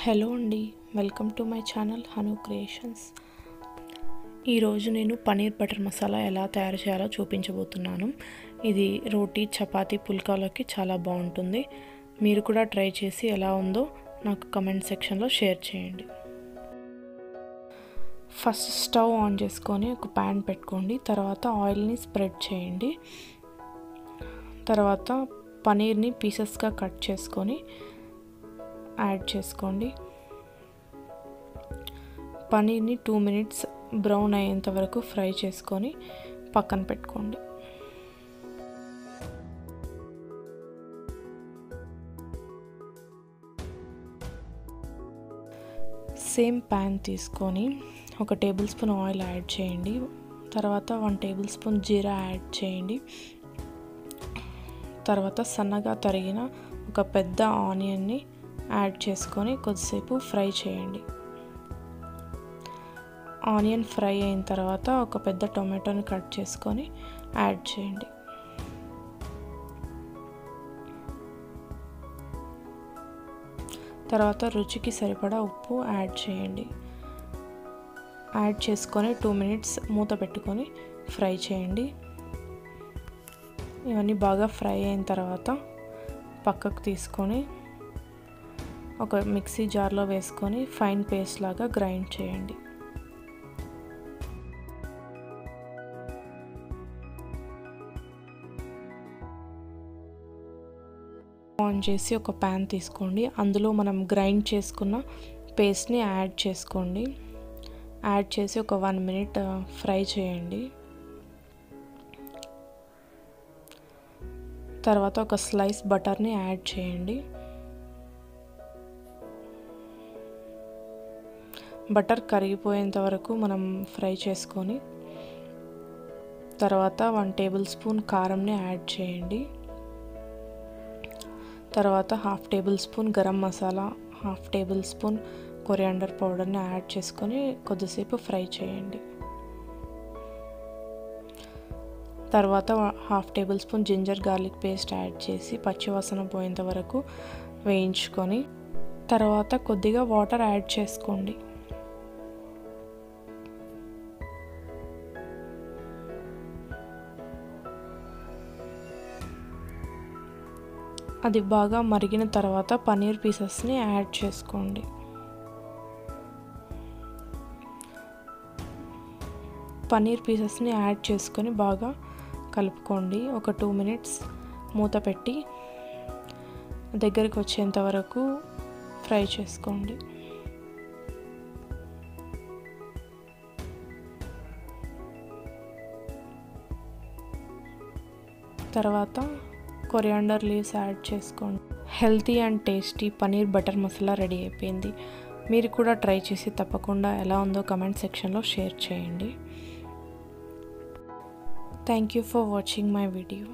Hello అండి, welcome to my channel Hanu creations. ఈరోజు నేను పనీర్ బటర్ మసాలా ఎలా తయారు చేయాలో చూపించబోతున్నాను. ఇది రోటీ, చపాతీ, పుల్కాలోకి చాలా బాగుంటుంది. మీరు కూడా ట్రై చేసి ఎలా ఉందో నాకు కమెంట్ సెక్షన్లో షేర్ చేయండి. ఫస్ట్ స్టవ్ ఆన్ చేసుకొని ఒక ప్యాన్ పెట్టుకోండి. తర్వాత ఆయిల్ని స్ప్రెడ్ చేయండి. తర్వాత పనీర్ని పీసెస్గా కట్ చేసుకొని యాడ్ చేసుకోండి. పనీర్ని 2 మినిట్స్ బ్రౌన్ అయ్యేంత వరకు ఫ్రై చేసుకొని పక్కన పెట్టుకోండి. సేమ్ ప్యాన్ తీసుకొని 1 టేబుల్ స్పూన్ ఆయిల్ యాడ్ చేయండి. తర్వాత 1 టేబుల్ స్పూన్ జీరా యాడ్ చేయండి. తర్వాత సన్నగా తరిగిన ఒక పెద్ద ఆనియన్ని యాడ్ చేసుకొని కొద్దిసేపు ఫ్రై చేయండి. ఆనియన్ ఫ్రై అయిన తర్వాత ఒక పెద్ద టొమాటోని కట్ చేసుకొని యాడ్ చేయండి. తర్వాత రుచికి సరిపడా ఉప్పు యాడ్ చేయండి. యాడ్ చేసుకొని 2 మినిట్స్ మూత పెట్టుకొని ఫ్రై చేయండి. ఇవన్నీ బాగా ఫ్రై అయిన తర్వాత పక్కకు తీసుకొని ఒక మిక్సీ జార్లో వేసుకొని ఫైన్ పేస్ట్ లాగా గ్రైండ్ చేయండి. ఆన్ చేసి ఒక ప్యాన్ తీసుకోండి. అందులో మనం గ్రైండ్ చేసుకున్న పేస్ట్ని యాడ్ చేసుకోండి. యాడ్ చేసి ఒక 1 మినిట్ ఫ్రై చేయండి. తర్వాత ఒక స్లైస్ బటర్ని యాడ్ చేయండి. బటర్ కరిగిపోయేంత వరకు మనం ఫ్రై చేసుకొని తర్వాత 1 టేబుల్ స్పూన్ కారంని యాడ్ చేయండి. తర్వాత 1/2 tablespoon garam masala, 1/2 tablespoon coriander పౌడర్ని యాడ్ చేసుకొని కొద్దిసేపు ఫ్రై చేయండి. తర్వాత 1/2 tablespoon ginger garlic paste add చేసి పచ్చివాసన పోయేంత వరకు వేయించుకొని తర్వాత కొద్దిగా వాటర్ యాడ్ చేసుకోండి. అది బాగా మరిగిన తర్వాత పనీర్ పీసెస్ని యాడ్ చేసుకోండి. పనీర్ పీసెస్ని యాడ్ చేసుకొని బాగా కలుపుకోండి. ఒక 2 మినిట్స్ మూత పెట్టి దగ్గరికి వచ్చేంత వరకు ఫ్రై చేసుకోండి. తర్వాత కొరియాండర్ లీవ్స్ యాడ్ చేసుకోండి. Healthy and tasty paneer butter masala ready అయిపోయింది. మీరు కూడా ట్రై చేసి తప్పకుండా ఎలా ఉందో కమెంట్ సెక్షన్లో షేర్ చేయండి. Thank you for watching my video.